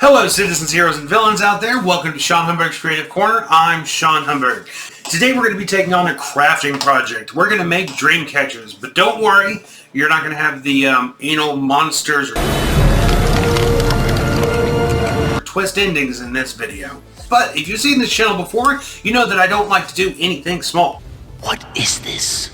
Hello citizens, heroes, and villains out there. Welcome to Sean Humburg's Creative Corner. I'm Sean Humburg. Today we're going to be taking on a crafting project. We're going to make dream catchers, but don't worry, you're not going to have the anal monsters or twist endings in this video. But if you've seen this channel before, you know that I don't like to do anything small. What is this?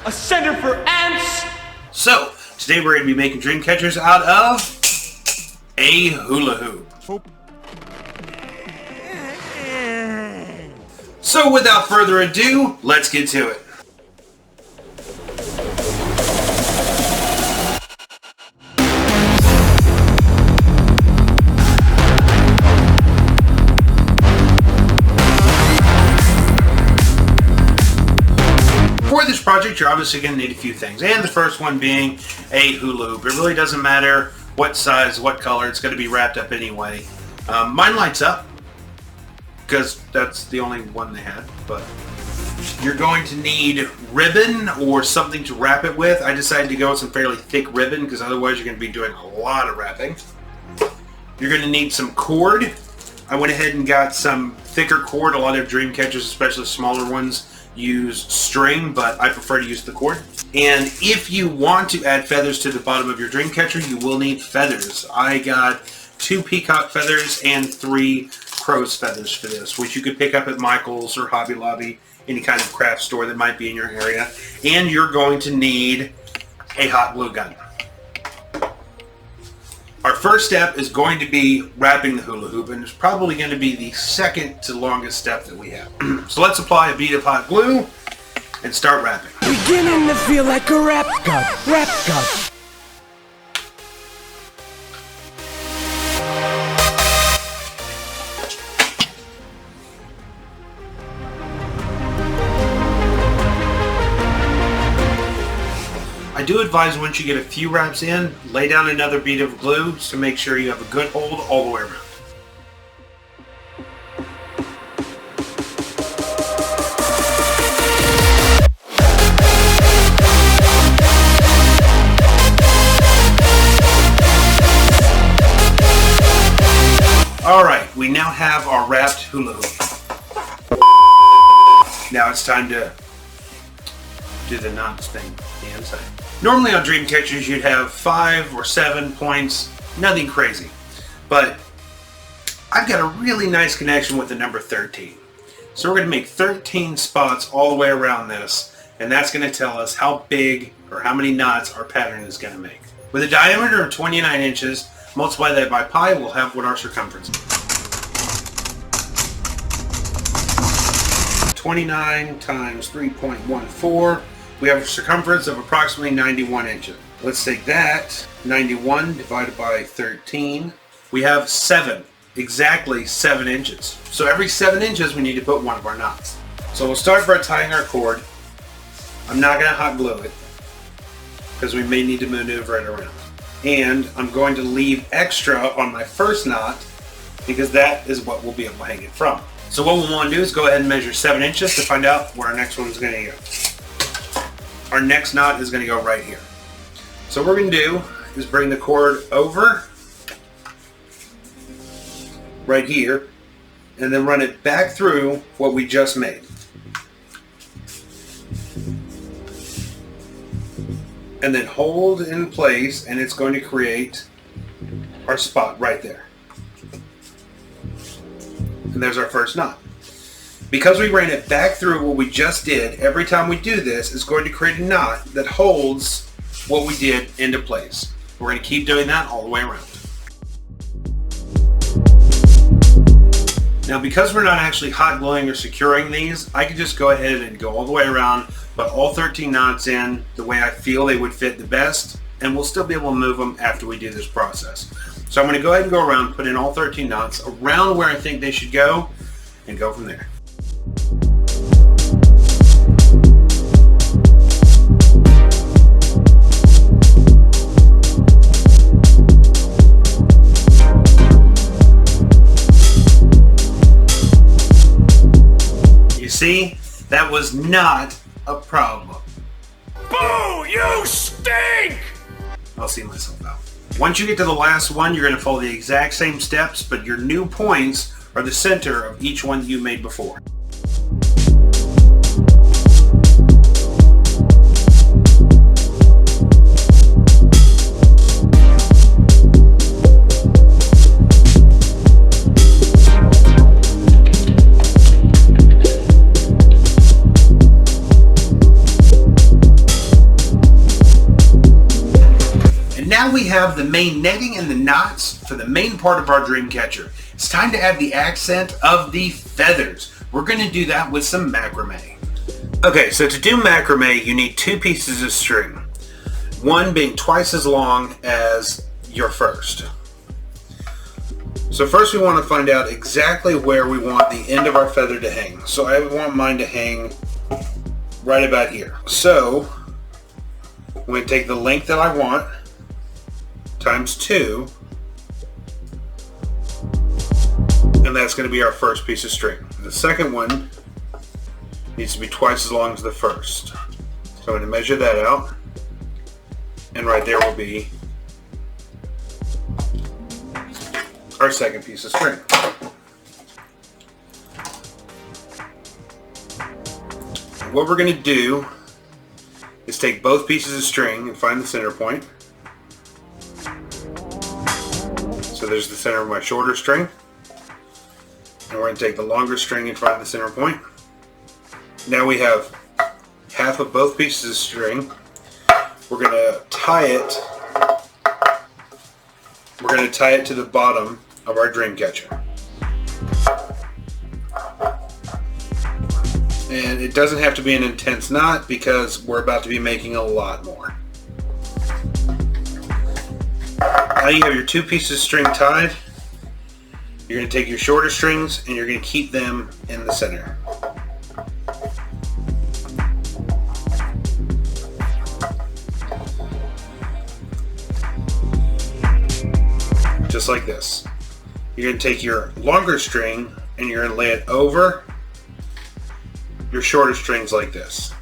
A center for ants? So, today we're going to be making dream catchers out of a hula hoop. So without further ado, let's get to it. For this project, you're obviously going to need a few things, and the first one being a hula hoop. It really doesn't matter what size, what color, it's going to be wrapped up anyway. Mine lights up, because that's the only one they had, but you're going to need ribbon or something to wrap it with. I decided to go with some fairly thick ribbon, because otherwise you're going to be doing a lot of wrapping. You're going to need some cord. I went ahead and got some thicker cord. A lot of dream catchers, especially smaller ones, use string, but I prefer to use the cord. And if you want to add feathers to the bottom of your dream catcher, you will need feathers. I got 2 peacock feathers and 3 crow's feathers for this, which you could pick up at Michael's or Hobby Lobby, any kind of craft store that might be in your area. And you're going to need a hot glue gun. Our first step is going to be wrapping the hula hoop, and it's probably going to be the second to longest step that we have. So let's apply a bead of hot glue and start wrapping. Beginning to feel like a rap god. I do advise once you get a few wraps in, lay down another bead of glue to make sure you have a good hold all the way around. Alright, we now have our wrapped hula hoop. Now it's time to do the knots thing on the inside. Normally on dream catchers you'd have 5 or 7 points, nothing crazy. But I've got a really nice connection with the number 13. So we're going to make 13 spots all the way around this, and that's going to tell us how big or how many knots our pattern is going to make. With a diameter of 29 inches, multiply that by pi, we'll have what our circumference is. 29 times 3.14. We have a circumference of approximately 91 inches. Let's take that, 91 divided by 13. We have 7, exactly 7 inches. So every 7 inches we need to put one of our knots. So we'll start by tying our cord. I'm not going to hot glue it, because we may need to maneuver it around. And I'm going to leave extra on my first knot, because that is what we'll be able to hang it from. So what we'll want to do is go ahead and measure 7 inches to find out where our next one's going to go. Our next knot is going to go right here. So what we're going to do is bring the cord over right here and then run it back through what we just made. And then hold in place, and it's going to create our spot right there. And there's our first knot. Because we ran it back through what we just did, every time we do this, it's going to create a knot that holds what we did into place. We're going to keep doing that all the way around. Now, because we're not actually hot gluing or securing these, I can just go ahead and go all the way around, put all 13 knots in the way I feel they would fit the best, and we'll still be able to move them after we do this process. So I'm going to go ahead and go around, put in all 13 knots around where I think they should go, and go from there. You see, that was not a problem. Boo! You stink! I'll see myself out. Once you get to the last one, you're going to follow the exact same steps, but your new points are the center of each one that you made before. Now we have the main netting and the knots for the main part of our dream catcher. It's time to add the accent of the feathers. We're going to do that with some macrame. Okay, so to do macrame, you need 2 pieces of string. One being twice as long as your first. So first we want to find out exactly where we want the end of our feather to hang. So I want mine to hang right about here. So I'm going to take the length that I want times 2, and that's going to be our first piece of string. The second one needs to be twice as long as the first. So I'm going to measure that out, and right there will be our second piece of string. What we're going to do is take both pieces of string and find the center point. So there's the center of my shorter string. And we're going to take the longer string and find the center point. Now we have half of both pieces of string. We're going to tie it. We're going to tie it to the bottom of our dream catcher. And it doesn't have to be an intense knot because we're about to be making a lot more. Now you have your 2 pieces of string tied. You're going to take your shorter strings and you're going to keep them in the center. Just like this. You're going to take your longer string and you're going to lay it over your shorter strings like this.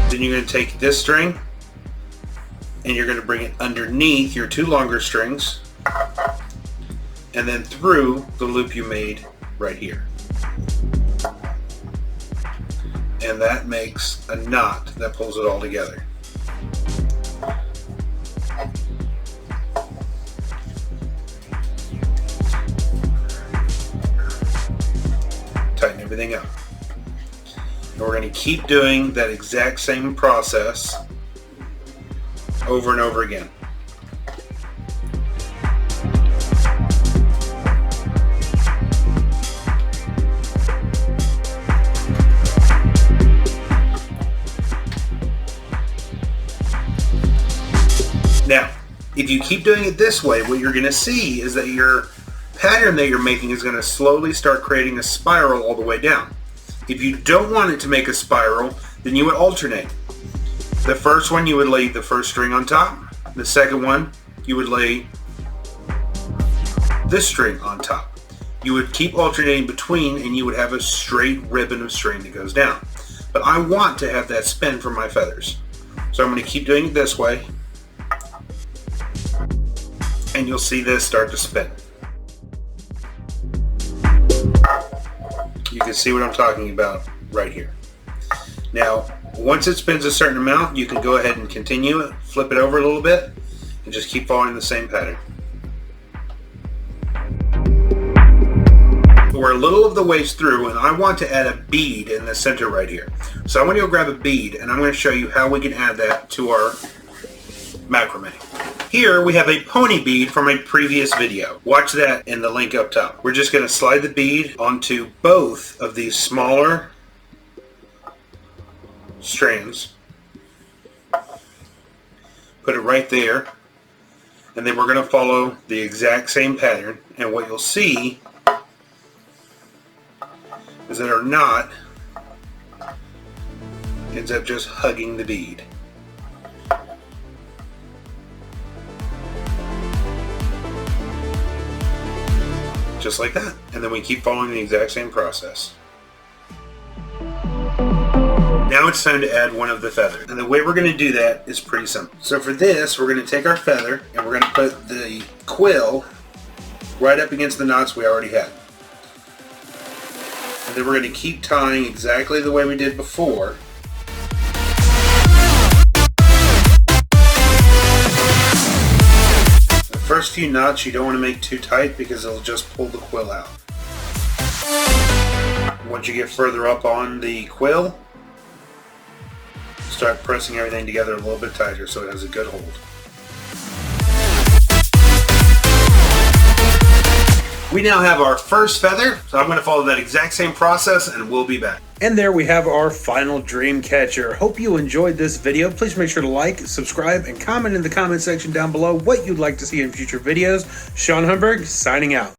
Then you're going to take this string and you're going to bring it underneath your 2 longer strings and then through the loop you made right here. And that makes a knot that pulls it all together. Tighten everything up. And we're going to keep doing that exact same process over and over again. Now, if you keep doing it this way, what you're going to see is that your pattern that you're making is going to slowly start creating a spiral all the way down. If you don't want it to make a spiral, then you would alternate. The first one you would lay the first string on top. The second one you would lay this string on top. You would keep alternating between and you would have a straight ribbon of string that goes down. But I want to have that spin for my feathers. So I'm going to keep doing it this way. And you'll see this start to spin. You can see what I'm talking about right here. Now, once it spins a certain amount, you can go ahead and continue it, flip it over a little bit, and just keep following the same pattern. We're a little of the ways through, and I want to add a bead in the center right here. So I'm going to go grab a bead, and I'm going to show you how we can add that to our macrame. Here we have a pony bead from a previous video. Watch that in the link up top. We're just going to slide the bead onto both of these smaller strands, put it right there, and then we're going to follow the exact same pattern, and what you'll see is that our knot ends up just hugging the bead. Just like that, and then we keep following the exact same process. Now it's time to add one of the feathers. And the way we're going to do that is pretty simple. So for this, we're going to take our feather and we're going to put the quill right up against the knots we already had. And then we're going to keep tying exactly the way we did before. The first few knots you don't want to make too tight because it'll just pull the quill out. Once you get further up on the quill, start pressing everything together a little bit tighter so it has a good hold. We now have our first feather, so I'm going to follow that exact same process and we'll be back. And there we have our final dream catcher. Hope you enjoyed this video. Please make sure to like, subscribe, and comment in the comment section down below what you'd like to see in future videos. Sean Humburg, signing out.